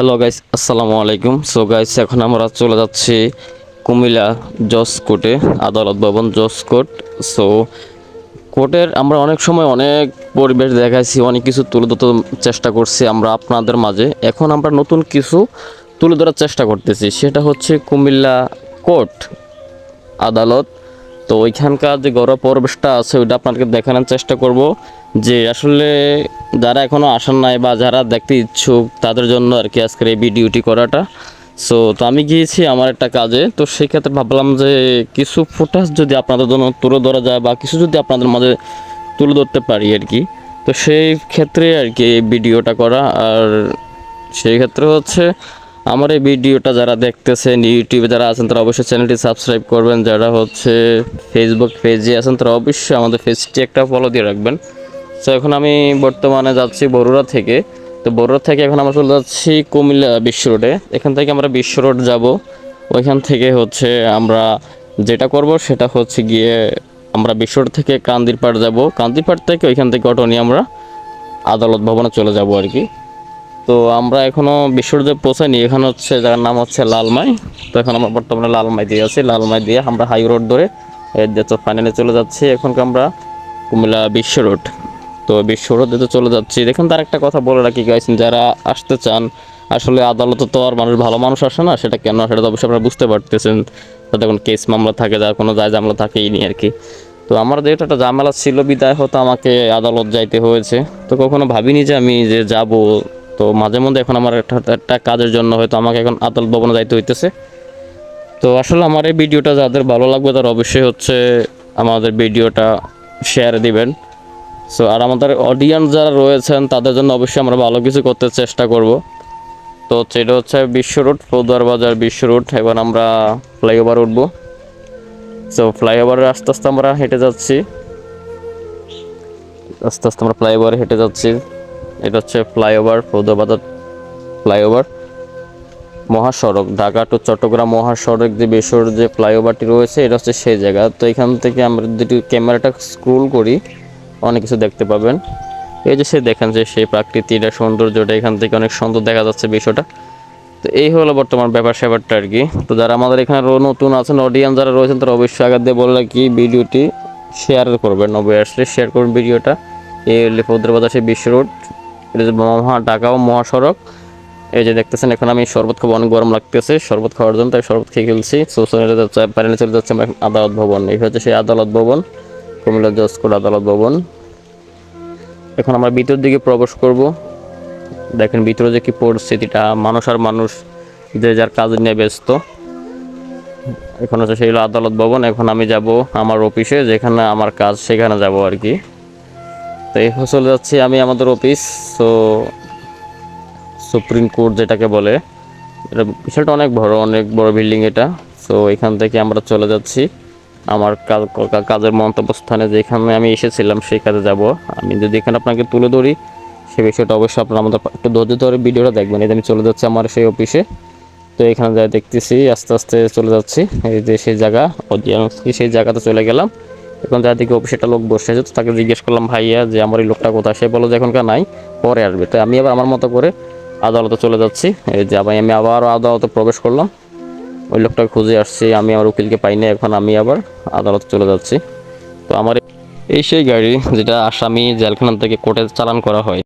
Hello guys, আসসালামু আলাইকুম। So guys, এখন আমরা চলে যাচ্ছি কুমিল্লা জজ কোর্টে, আদালত ভবন জজ কোর্ট। সো কোর্টের আমরা অনেক সময় অনেক পরিবেশ দেখাইছি, অনেক কিছু তুলে ধরতে চেষ্টা করছি আমরা আপনাদের মাঝে। এখন আমরা নতুন কিছু তুলে ধরার চেষ্টা করতেছি, সেটা হচ্ছে কুমিল্লা কোর্ট আদালত। তো ওইখানকার যে গড় পরিবেশটা আছে ওইটা আপনাদেরকে দেখানোর চেষ্টা করব, যে আসলে যারা এখনও আসেন নাই বা যারা দেখতে ইচ্ছুক তাদের জন্য আর কি আজকের এই ভিডিওটি করাটা। তো আমি গিয়েছি আমার একটা কাজে, তো সেই ক্ষেত্রে ভাবলাম যে কিছু ফুটেজ যদি আপনাদের জন্য তুলে ধরা যায় বা কিছু যদি আপনাদের মাঝে তুলে ধরতে পারি আর কি। তো সেই ক্ষেত্রে আর কি এই ভিডিওটা করা। আর সেই ক্ষেত্রে হচ্ছে আমার এই ভিডিওটা যারা দেখতেছেন ইউটিউবে যারা আছেন তারা অবশ্যই চ্যানেলটি সাবস্ক্রাইব করবেন, যারা হচ্ছে ফেসবুক পেজে আছেন তারা অবশ্যই আমাদের পেজটি একটা ফলো দিয়ে রাখবেন। তো এখন আমি বর্তমানে যাচ্ছি বরুড়া থেকে। তো বরুড়া থেকে এখন আমরা চলে যাচ্ছি কুমিল্লা বিশ্ব রোডে। এখান থেকে আমরা বিশ্ব রোড যাব। ওইখান থেকে হচ্ছে আমরা যেটা করব সেটা হচ্ছে গিয়ে আমরা বিশ্ব রোড থেকে কান্দিরপাড় যাব। কান্দিরপাড় থেকে ওইখান থেকে অটো নিয়ে আমরা আদালত ভবনে চলে যাব আর কি। তো আমরা এখনও বিশ্বরোডে পৌঁছাইনি। এখানে হচ্ছে যার নাম হচ্ছে লালমাই। তো এখন আমরা বর্তমানে লালমাই দিয়ে আছি। লালমাই দিয়ে আমরা হাই রোড ধরে তো ফাইনালে চলে যাচ্ছি। এখনকার আমরা কুমিল্লা বিশ্ব রোড। তো বিশ্ব রোড দিতে চলে যাচ্ছি। দেখুন, তার একটা কথা বলে রাখি গাইস, যারা আসতে চান আসলে আদালতে তো আর মানুষ ভালো মানুষ আসে না, সেটা কেন সেটা তো অবশ্যই আপনারা বুঝতে পারতেছেন। তাতে কোনো কেস মামলা থাকে, যার কোনো যায় ঝামেলা থাকেই নি আর কি। তো আমার যেহেতু একটা ঝামেলা ছিল বিদায় হতো আমাকে আদালত যাইতে হয়েছে। তো কখনো ভাবিনি যে আমি যে যাব। তো মাঝে মধ্যে এখন আমার একটা কাজের জন্য হয়তো আমাকে এখন আদালত ভবনে যাইতে হইতেছে। তো আসলে আমার এই ভিডিওটা যাদের ভালো লাগবে তারা অবশ্যই হচ্ছে আমাদের ভিডিওটা শেয়ার দিবেন। সো আর আমাদের অডিয়েন্স যারা রয়েছেন তাদের জন্য অবশ্যই আমরা ভালো কিছু করতে চেষ্টা করব। তো এটা হচ্ছে বিশ্ব রোড, ফৌদুয়ার বাজার বিশ্ব রোড। এবার আমরা ফ্লাইওভার উঠবো। সো ফ্লাইওভারে আস্তে আস্তে আমরা হেঁটে যাচ্ছি, আস্তে আস্তে আমরা ফ্লাইওভারে হেঁটে যাচ্ছি। এটা হচ্ছে ফ্লাইওভার, ফৌদুয়ার বাজার ফ্লাইওভার। মহাসড়ক, ঢাকা টু চট্টগ্রাম মহাসড়ক যে বেসর যে ফ্লাইওভারটি রয়েছে এটা হচ্ছে সেই জায়গা। তো এখান থেকে আমরা যদি ক্যামেরাটা স্ক্রোল করি অনেক কিছু দেখতে পাবেন। এই যে সে দেখেন যে সেই প্রাকৃতিকটা সৌন্দর্যটা এখান থেকে অনেক সুন্দর দেখা যাচ্ছে বিষয়টা। তো এই হলো বর্তমান ব্যাপার স্যাপারটা আর কি। তো যারা আমাদের এখানে নতুন আছেন অডিয়েন্স যারা রয়েছেন তারা অবশ্যই আগে দিয়ে বললে কি ভিডিওটি শেয়ার করবেন, অবশ্যই শেয়ার করবেন ভিডিওটা। এই হলে ফৌদুয়ার বাজার সেই বিশ্ব রোড, এটা যে ঢাকা ও মহাসড়ক। এই যে দেখতেছেন এখন আমি শরবত খাবো, অনেক গরম লাগতেছে শরবত খাওয়ার জন্য, তাই শরবত খেয়ে খেলছি। প্যানেলে চলে যাচ্ছে আমরা আদালত ভবন। এই হচ্ছে সেই আদালত ভবন, কুমিল্লা জজ কোর্ট আদালত ভবন। এখন আমরা ভিতর দিকে প্রবেশ করব। দেখেন ভিতরে যে কি পরিস্থিতিটা, মানুষ আর মানুষ যে যার কাজ নিয়ে ব্যস্ত। এখন হচ্ছে সেই আদালত ভবন। এখন আমি যাব আমার অফিসে, যেখানে আমার কাজ সেখানে যাব আর কি। তো এই চলে যাচ্ছি আমি আমাদের অফিস। তো সুপ্রিম কোর্ট যেটাকে বলে, এটা বিষয়টা অনেক বড় বিল্ডিং এটা। সো এখান থেকে আমরা চলে যাচ্ছি আমার কাজের মন্তব্যস্থানে, যেখানে আমি এসেছিলাম সেই কাজে যাব। আমি যদি এখানে আপনাকে তুলে ধরি সেই বিষয়টা অবশ্যই আপনারা আমাদের একটু ধৈর্য ধরে ভিডিওটা দেখবেন। এই যে আমি চলে যাচ্ছি আমার সেই অফিসে। তো এখানে যাই দেখতেছি আস্তে আস্তে চলে যাচ্ছি। এই যে সেই জায়গা অডিয়েন্স সেই জায়গাতে চলে গেলাম। এখন যার দিকে অফিসে একটা লোক বসে আছে, তো তাকে জিজ্ঞেস করলাম ভাইয়া যে আমার এই লোকটা কোথায়। সে বলো যে এখনকার নাই, পরে আসবে। তো আমি আবার আমার মতো করে আদালতে চলে যাচ্ছি। এই যে আমি আবার আদালতে প্রবেশ করলাম, ওই লোকটাকে খুঁজে আসছি। আমি আমার উকিলকে পাইনি, এখন আমি আবার আদালতে চলে যাচ্ছি। তো আমার এই সেই গাড়ি যেটা আসামি জেলখানা থেকে কোর্টে চালান করা হয়।